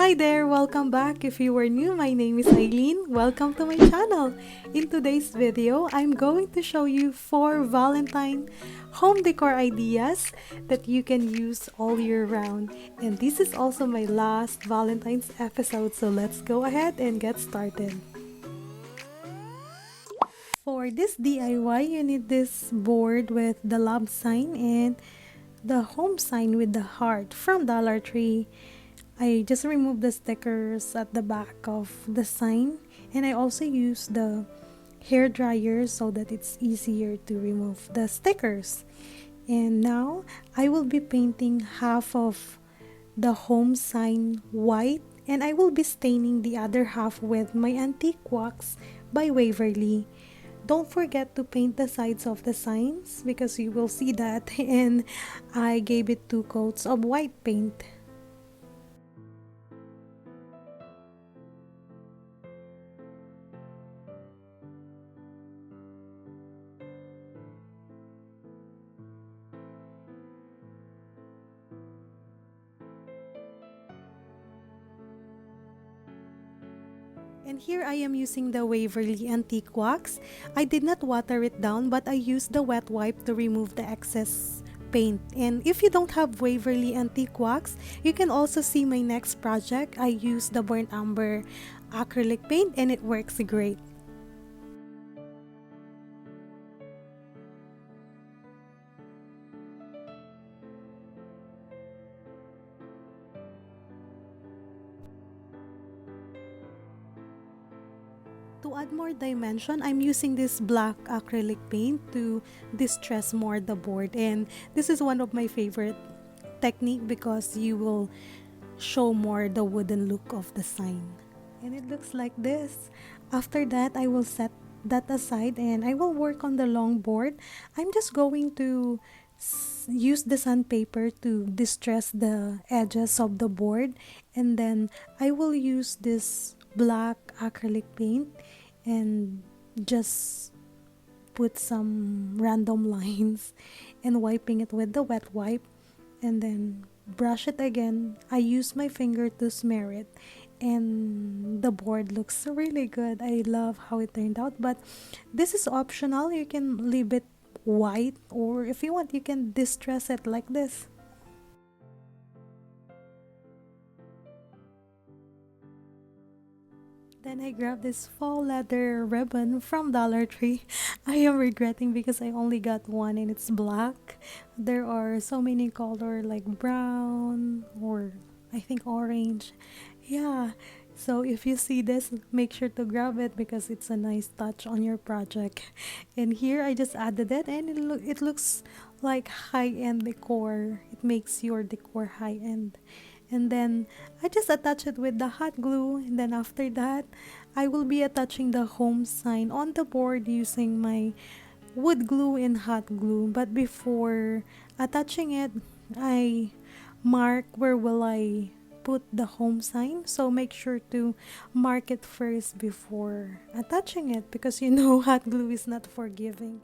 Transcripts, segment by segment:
Hi there, welcome back. If you are new, my name is Eileen. Welcome to my channel. In today's video, I'm going to show you 4 Valentine home decor ideas that you can use all year round. And this is also my last Valentine's episode, so let's go ahead and get started. For this DIY, you need this board with the love sign and the home sign with the heart from Dollar Tree. I just removed the stickers at the back of the sign, and I also use the hair dryer so that it's easier to remove the stickers. And now I will be painting half of the home sign white, and I will be staining the other half with my antique wax by Waverly. Don't forget to paint the sides of the signs because you will see that, and I gave it 2 coats of white paint. And here I am using the Waverly Antique Wax. I did not water it down, but I used the wet wipe to remove the excess paint. And if you don't have Waverly Antique Wax, you can also see my next project. I used the burnt umber acrylic paint and it works great. To add more dimension, I'm using this black acrylic paint to distress more the board, and this is one of my favorite technique because you will show more the wooden look of the sign. And it looks like this. After that, I will set that aside and I will work on the long board. I'm just going to use the sandpaper to distress the edges of the board, and then I will use this black acrylic paint and just put some random lines and wiping it with the wet wipe, and then brush it again. I use my finger to smear it, and the board looks really good. I love how it turned out, but this is optional. You can leave it white, or if you want, you can distress it like this. Then I grabbed this faux leather ribbon from Dollar Tree. I am regretting because I only got one and it's black. There are so many color like brown or I think orange. Yeah. So if you see this, make sure to grab it because it's a nice touch on your project. And here I just added it, and it looks like high-end decor. It makes your decor high-end. And then I just attach it with the hot glue, and then after that I will be attaching the home sign on the board using my wood glue and hot glue. But before attaching it, I mark where will I put the home sign, so make sure to mark it first before attaching it because you know hot glue is not forgiving.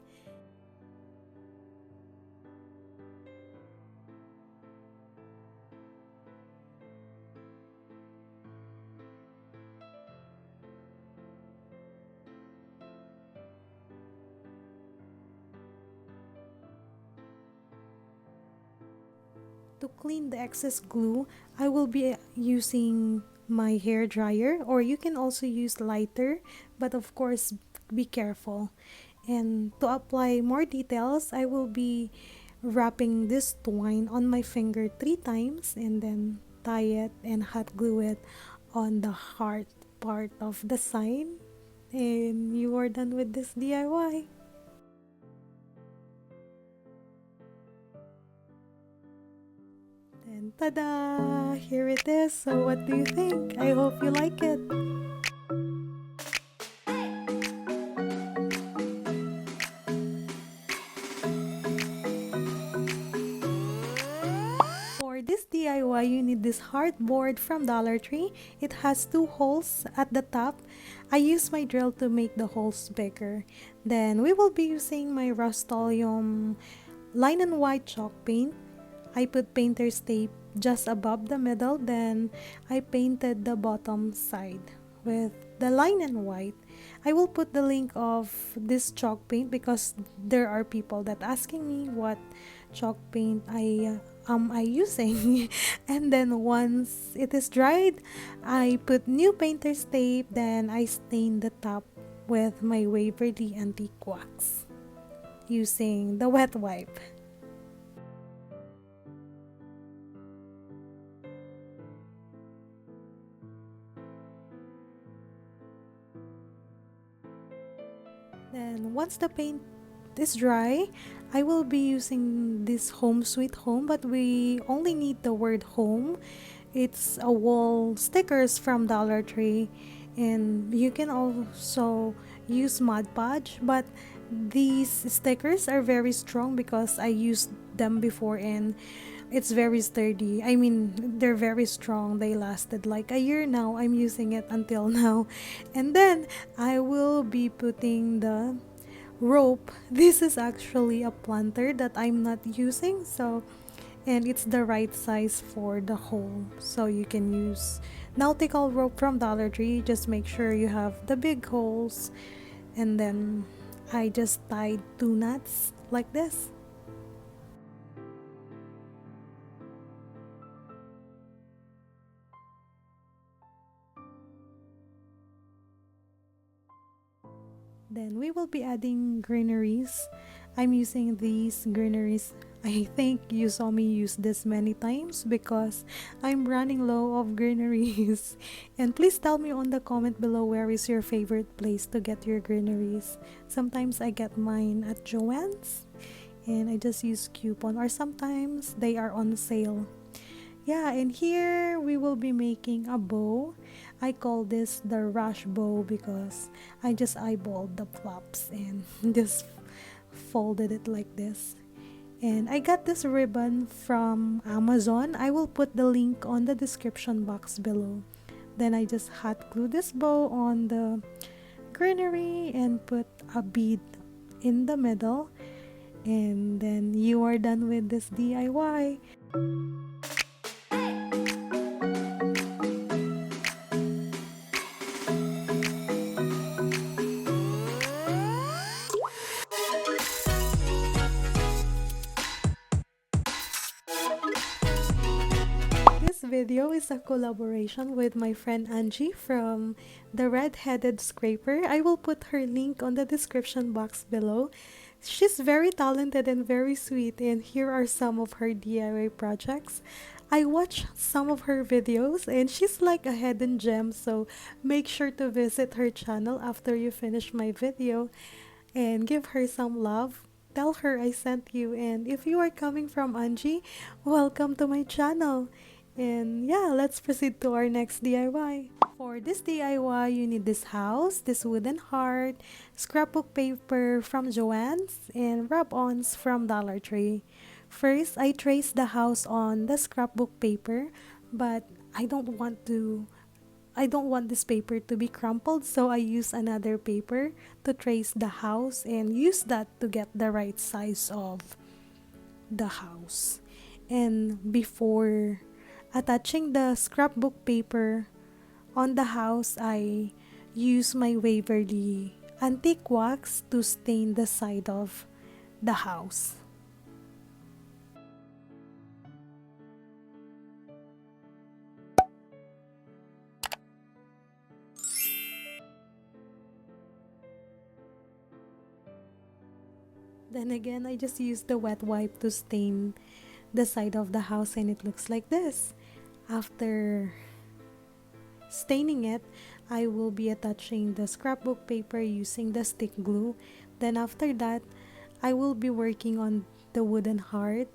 To clean the excess glue, I will be using my hair dryer, or you can also use lighter, but of course be careful. And to apply more details, I will be wrapping this twine on my finger 3 times and then tie it and hot glue it on the heart part of the sign. And you are done with this DIY. And tada! Here it is. So what do you think? I hope you like it. For this DIY, you need this heart board from Dollar Tree. It has 2 holes at the top. I use my drill to make the holes bigger. Then we will be using my Rust-Oleum line and white chalk paint. I put painter's tape just above the middle, then I painted the bottom side with the line in white. I will put the link of this chalk paint because there are people that asking me what chalk paint I using. And then once it is dried, I put new painter's tape, then I stain the top with my Waverly Antique Wax using the wet wipe. Then once the paint is dry, I will be using this Home Sweet Home, but we only need the word home. It's a wall stickers from Dollar Tree, and you can also use Mod Podge, but these stickers are very strong because I used them before and it's very sturdy. I mean, they're very strong. They lasted like a year now. I'm using it until now. And then I will be putting the rope. This is actually a planter that I'm not using, so and it's the right size for the hole. So you can use nautical rope from Dollar Tree. Just make sure you have the big holes, and then I just tied two knots like this. Then we will be adding greeneries. I'm using these greeneries. I think you saw me use this many times because I'm running low of greeneries. And please tell me on the comment below where is your favorite place to get your greeneries. Sometimes I get mine at Joann's and I just use coupon, or sometimes they are on sale. Yeah, and here we will be making a bow. I call this the rush bow because I just eyeballed the flaps and just folded it like this. And I got this ribbon from Amazon. I will put the link on the description box below. Then I just hot glue this bow on the greenery and put a bead in the middle. And then you are done with this DIY. This video is a collaboration with my friend Angie from the Red-Headed Scraper. I will put her link on the description box below. She's very talented and very sweet, and here are some of her DIY projects. I watched some of her videos and she's like a hidden gem, so make sure to visit her channel after you finish my video and give her some love. Tell her I sent you, and if you are coming from Angie, welcome to my channel. And yeah, let's proceed to our next DIY. For this DIY, you need this house, this wooden heart, scrapbook paper from Joann's, and rub-ons from Dollar Tree. First, I traced the house on the scrapbook paper, but I don't want this paper to be crumpled, so I use another paper to trace the house and use that to get the right size of the house. And before attaching the scrapbook paper on the house, I use my Waverly Antique Wax to stain the side of the house. Then again, I just use the wet wipe to stain the side of the house and it looks like this. After staining it, I will be attaching the scrapbook paper using the stick glue. Then after that, I will be working on the wooden heart.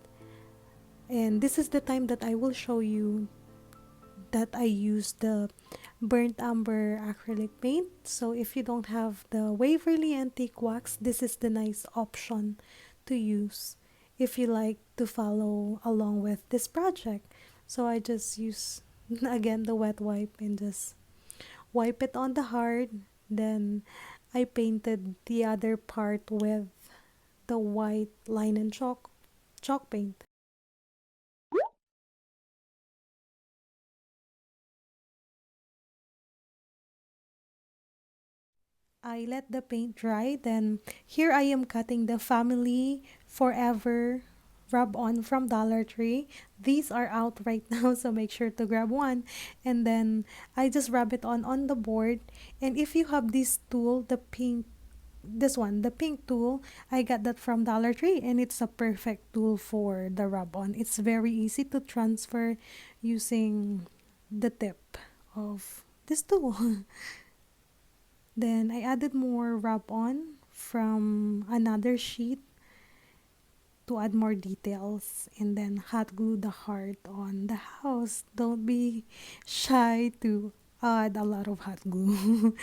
And this is the time that I will show you that I use the burnt umber acrylic paint. So if you don't have the Waverly Antique Wax, this is the nice option to use if you like to follow along with this project. So I just use again the wet wipe and just wipe it on the heart. Then I painted the other part with the white line and chalk paint. I let the paint dry. Then here I am cutting the Family Forever rub on from Dollar Tree. These are out right now, so make sure to grab one. And then I just rub it on the board. And if you have this tool, the pink, this one, the pink tool, I got that from Dollar Tree, and it's a perfect tool for the rub on. It's very easy to transfer using the tip of this tool. Then I added more rub on from another sheet to add more details, and then hot glue the heart on the house. Don't be shy to add a lot of hot glue.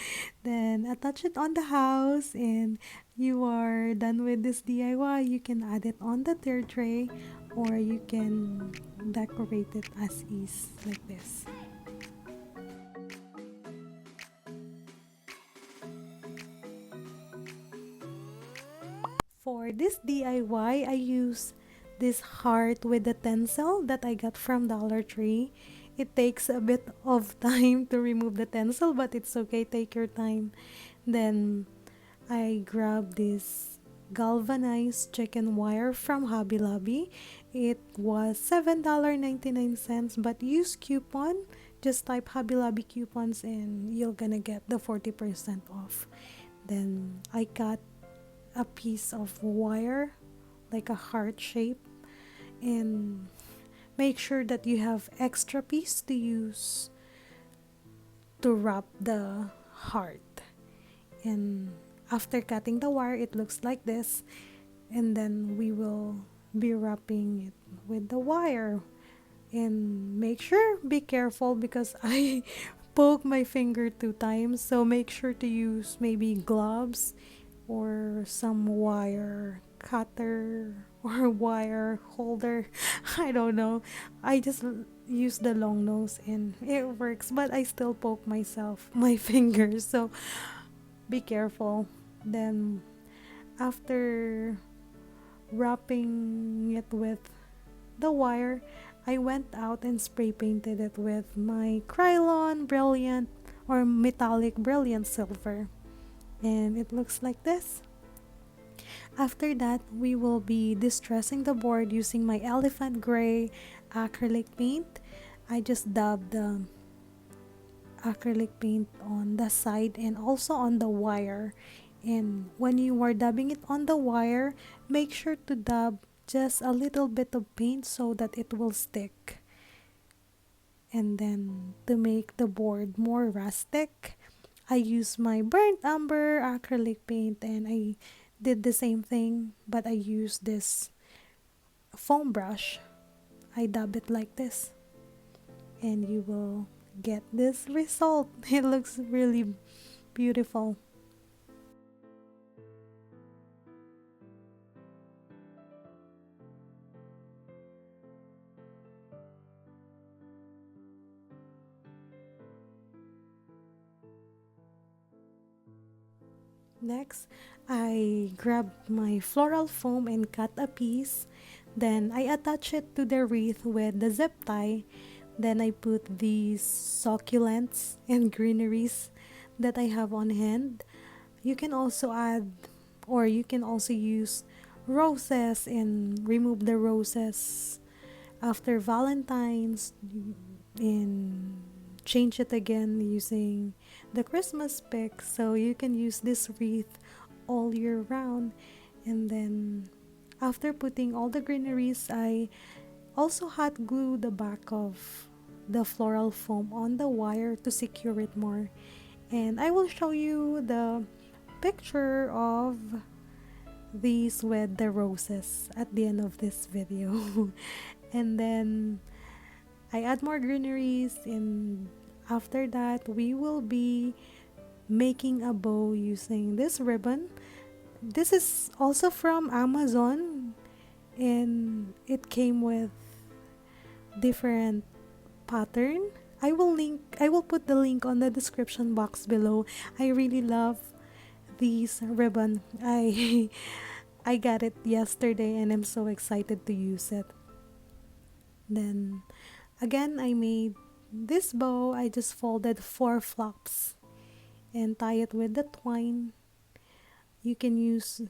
Then attach it on the house, and you are done with this DIY. You can add it on the third tray, or you can decorate it as is like this. For this DIY, I use this heart with the tencel that I got from Dollar Tree. It takes a bit of time to remove the tencel, but it's okay, take your time. Then I grabbed this galvanized chicken wire from Hobby Lobby. It was $7.99, but use coupon. Just type Hobby Lobby coupons and you're gonna get the 40% off. Then I cut a piece of wire like a heart shape, and make sure that you have extra piece to use to wrap the heart. And after cutting the wire, it looks like this, and then we will be wrapping it with the wire. And make sure, be careful, because I poke my finger 2 times, so make sure to use maybe gloves or some wire cutter or wire holder. I don't know. I just use the long nose and it works, but I still poke myself, my fingers. So be careful. Then after wrapping it with the wire, I went out and spray painted it with my Krylon Brilliant or Metallic Brilliant Silver. And it looks like this. After that, we will be distressing the board using my elephant gray acrylic paint. I just dabbed the acrylic paint on the side and also on the wire. And when you are dabbing it on the wire, make sure to dab just a little bit of paint so that it will stick. And then to make the board more rustic, I use my burnt umber acrylic paint, and I did the same thing, but I used this foam brush. I dab it like this, and you will get this result. It looks really beautiful. Next, I grabbed my floral foam and cut a piece. Then I attach it to the wreath with the zip tie. Then I put these succulents and greeneries that I have on hand. You can also add, or you can also use roses and remove the roses after Valentine's, and change it again using the Christmas pick, so you can use this wreath all year round. And then after putting all the greeneries, I also hot glue the back of the floral foam on the wire to secure it more. And I will show you the picture of these with the roses at the end of this video. And then I add more greeneries, and after that we will be making a bow using this ribbon. This is also from Amazon, and it came with different pattern. I will put the link on the description box below. I really love these ribbon. I got it yesterday and I'm so excited to use it. Then again, I made this bow. I just folded 4 flops and tie it with the twine. You can use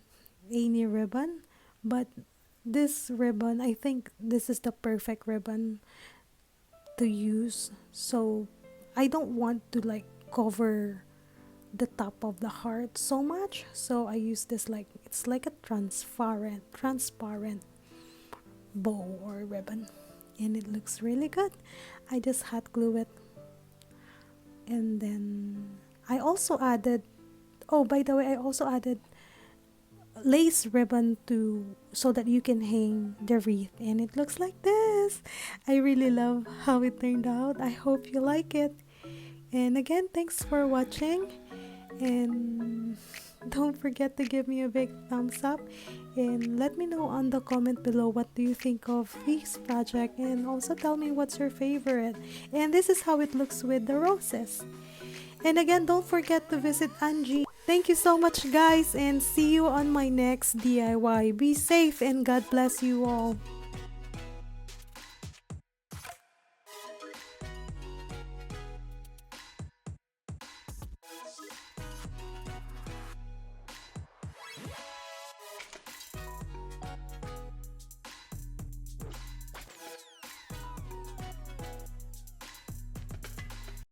any ribbon, but this ribbon, I think this is the perfect ribbon to use. So I don't want to like cover the top of the heart so much, so I use this, like it's like a transparent bow or ribbon, and it looks really good. I just hot glue it, and then I also added, oh by the way, I also added lace ribbon to, so that you can hang the wreath, and it looks like this. I really love how it turned out. I hope you like it. And again, thanks for watching, and don't forget to give me a big thumbs up, and let me know on the comment below what do you think of this project, and also tell me what's your favorite. And this is how it looks with the roses. And again, don't forget to visit Angie. Thank you so much guys, and see you on my next DIY. Be safe and God bless you all.